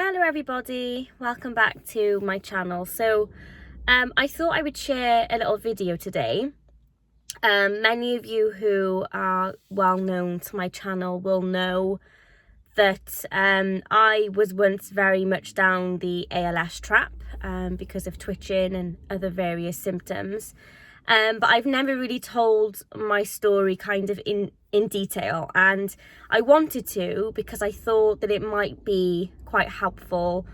Hello everybody, welcome back to my channel. I thought I would share a little video today. Many of you who are well known to my channel will know that I was once very much down the ALS trap because of twitching and other various symptoms. But I've never really told my story kind of in detail, and I wanted to because I thought that it might be quite helpful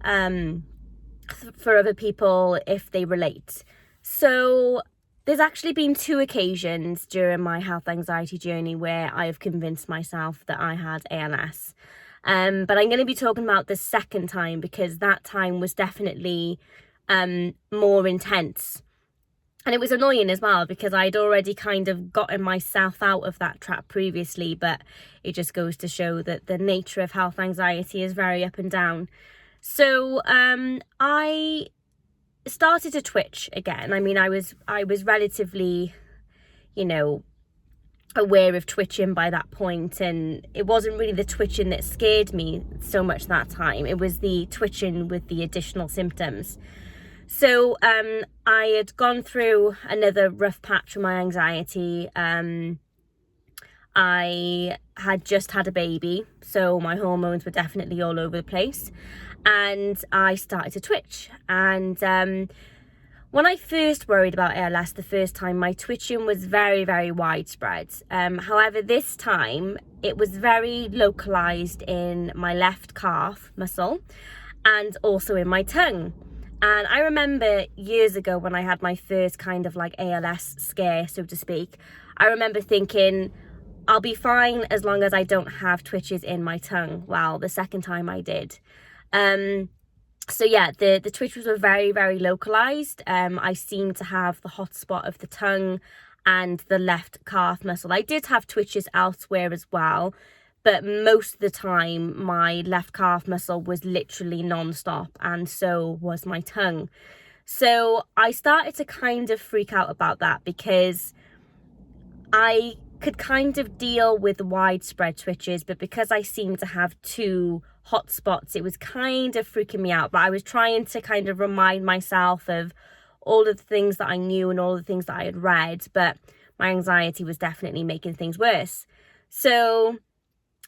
for other people if they relate. So there's actually been two occasions during my health anxiety journey where I have convinced myself that I had ALS. But I'm going to be talking about the second time because that time was definitely more intense. And it was annoying as well because I'd already kind of gotten myself out of that trap previously, but it just goes to show that the nature of health anxiety is very up and down. So I started to twitch again. I mean, I was relatively, aware of twitching by that point, and it wasn't really the twitching that scared me so much that time. It was the twitching with the additional symptoms. So I had gone through another rough patch with my anxiety. I had just had a baby, so my hormones were definitely all over the place, and I started to twitch. And when I first worried about ALS the first time, my twitching was very, very widespread. However, this time it was very localized in my left calf muscle and also in my tongue. And I remember years ago when I had my first kind of like ALS scare, so to speak, I remember thinking, I'll be fine as long as I don't have twitches in my tongue. Well, the second time I did. So yeah, the twitches were very, very localized. I seemed to have the hot spot of the tongue and the left calf muscle. I did have twitches elsewhere as well, but most of the time my left calf muscle was literally non-stop, and so was my tongue. So I started to kind of freak out about that because I could kind of deal with widespread twitches, but because I seemed to have two hot spots, it was kind of freaking me out. But I was trying to kind of remind myself of all of the things that I knew and all the things that I had read, but my anxiety was definitely making things worse. So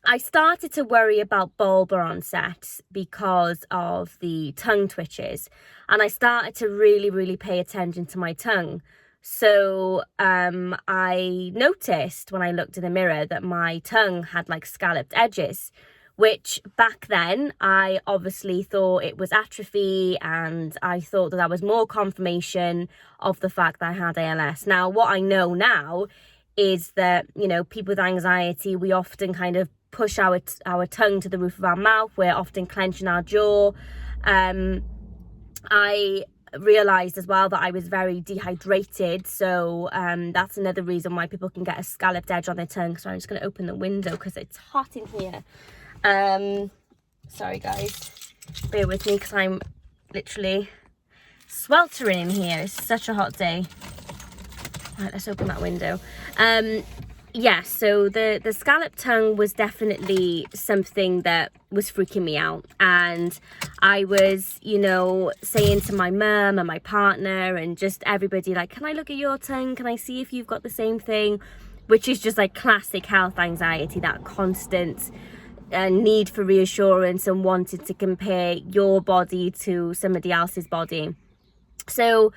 I started to worry about bulbar onset because of the tongue twitches, and I started to really, really pay attention to my tongue. So I noticed when I looked in the mirror that my tongue had like scalloped edges, which back then I obviously thought it was atrophy, and I thought that was more confirmation of the fact that I had ALS. Now, what I know now is that, people with anxiety, we often kind of push our tongue to the roof of our mouth. We're often clenching our jaw. I realized as well that I was very dehydrated, so that's another reason why people can get a scalloped edge on their tongue. So I'm just going to open the window because it's hot in here. Sorry guys, bear with me because I'm literally sweltering in here. It's such a hot day. Right, let's open that window. Yeah, so the scalloped tongue was definitely something that was freaking me out. And I was, saying to my mum and my partner and just everybody, like, can I look at your tongue? Can I see if you've got the same thing? Which is just like classic health anxiety, that constant need for reassurance and wanting to compare your body to somebody else's body. So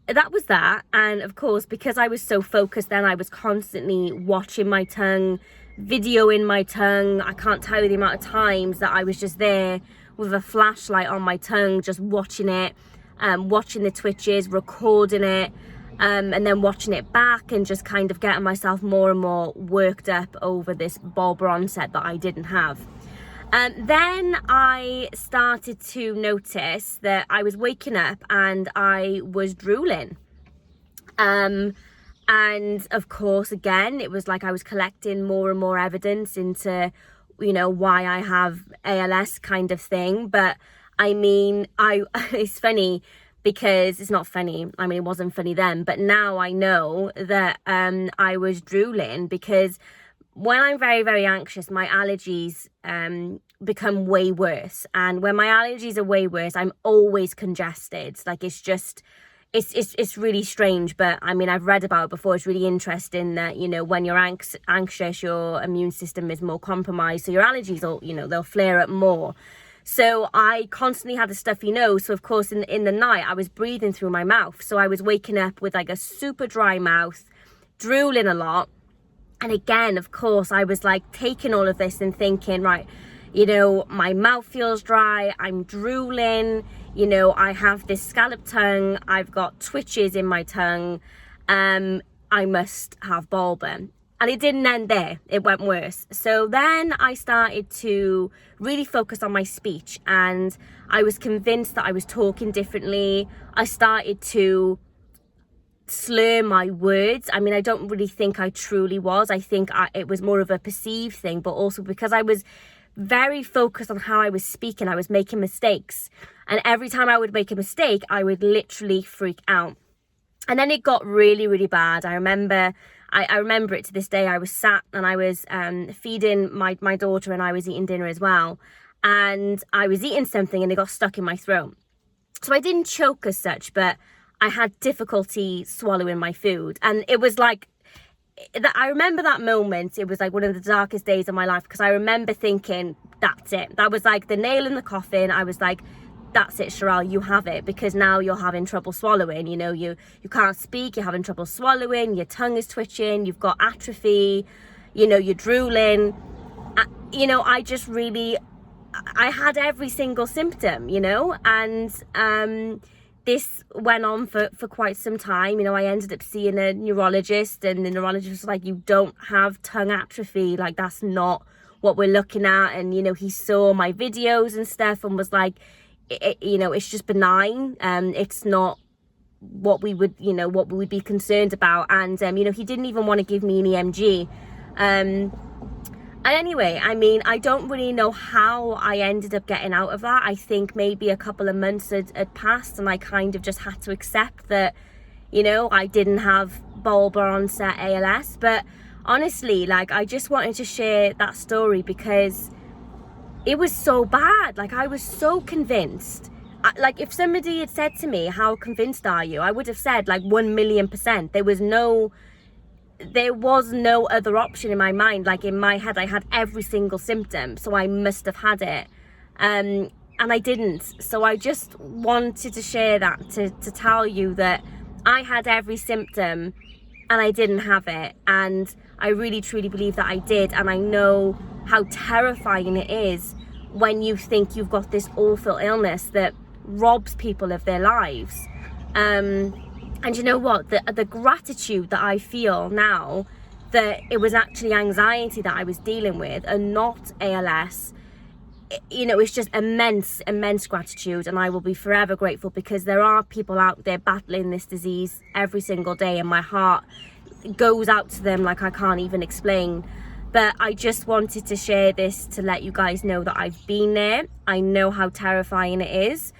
that was that. And of course, because I was so focused then, I was constantly watching my tongue, videoing my tongue. I can't tell you the amount of times that I was just there with a flashlight on my tongue, just watching it, watching the twitches, recording it, and then watching it back and just kind of getting myself more and more worked up over this bulbar onset that I didn't have. Then I started to notice that I was waking up and I was drooling. And of course, again, it was like I was collecting more and more evidence into, why I have ALS kind of thing. But I mean, it's funny because it's not funny. I mean, it wasn't funny then, but now I know that I was drooling because when I'm very, very anxious, my allergies become way worse. And when my allergies are way worse, I'm always congested. Like, it's just, it's really strange. But I mean, I've read about it before. It's really interesting that, you know, when you're anxious, your immune system is more compromised. So your allergies will, you know, they'll flare up more. So I constantly had a stuffy nose. So of course, in the night, I was breathing through my mouth. So I was waking up with like a super dry mouth, drooling a lot. And again, of course, I was like taking all of this and thinking, right, you know, my mouth feels dry, I'm drooling, you know, I have this scalloped tongue, I've got twitches in my tongue, I must have Bulbar. And it didn't end there, it went worse. So then I started to really focus on my speech, and I was convinced that I was talking differently. I started to slur my words. I mean, I don't really think I truly was. I think it was more of a perceived thing, but also because I was very focused on how I was speaking, I was making mistakes. And every time I would make a mistake, I would literally freak out. And then it got really, really bad. I remember it to this day. I was sat and I was feeding my daughter, and I was eating dinner as well. And I was eating something and it got stuck in my throat. So I didn't choke as such, but I had difficulty swallowing my food. And it was like, I remember that moment. It was like one of the darkest days of my life, because I remember thinking, that's it. That was like the nail in the coffin. I was like, that's it, Cheryl, you have it, because now you're having trouble swallowing. You know, you can't speak, you're having trouble swallowing, your tongue is twitching, you've got atrophy, you know, you're drooling. You know, I had every single symptom, you know, and this went on for quite some time. You know, I ended up seeing a neurologist, and the neurologist was like, you don't have tongue atrophy, like that's not what we're looking at. And, you know, he saw my videos and stuff and was like, you know, it's just benign. It's not what we would, you know, what we would be concerned about. And, you know, he didn't even want to give me an EMG. And anyway, I mean, I don't really know how I ended up getting out of that. I think maybe a couple of months had passed, and I kind of just had to accept that, you know, I didn't have Bulbar onset ALS. But honestly, like, I just wanted to share that story because it was so bad. Like, I was so convinced. Like, if somebody had said to me, how convinced are you? I would have said like 1,000,000%. There was no other option in my mind. Like, in my head, I had every single symptom, so I must have had it. And I didn't. So I just wanted to share that to tell you that I had every symptom and I didn't have it. And I really, truly believe that I did. And I know how terrifying it is when you think you've got this awful illness that robs people of their lives. And you know what? The gratitude that I feel now that it was actually anxiety that I was dealing with and not ALS, you know, it's just immense gratitude. And I will be forever grateful, because there are people out there battling this disease every single day, and my heart goes out to them like I can't even explain. But I just wanted to share this to let you guys know that I've been there. I know how terrifying it is.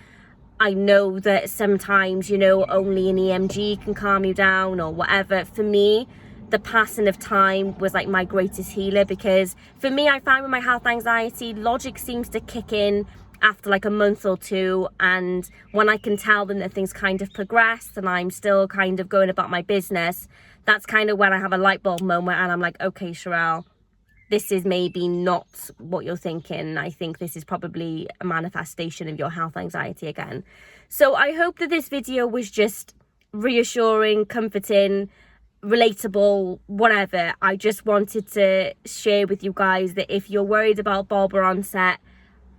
I know that sometimes, you know, only an EMG can calm you down or whatever. For me, the passing of time was like my greatest healer, because for me, I find with my health anxiety, logic seems to kick in after like a month or two. And when I can tell them that things kind of progressed and I'm still kind of going about my business, that's kind of when I have a light bulb moment and I'm like, okay, Cheryl, this is maybe not what you're thinking. I think this is probably a manifestation of your health anxiety again. So I hope that this video was just reassuring, comforting, relatable, whatever. I just wanted to share with you guys that if you're worried about Bulbar onset,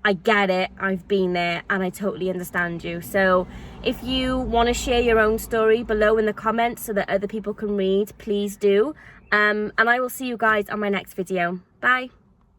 I get it, I've been there, and I totally understand you. So if you want to share your own story below in the comments so that other people can read, please do. And I will see you guys on my next video. Bye.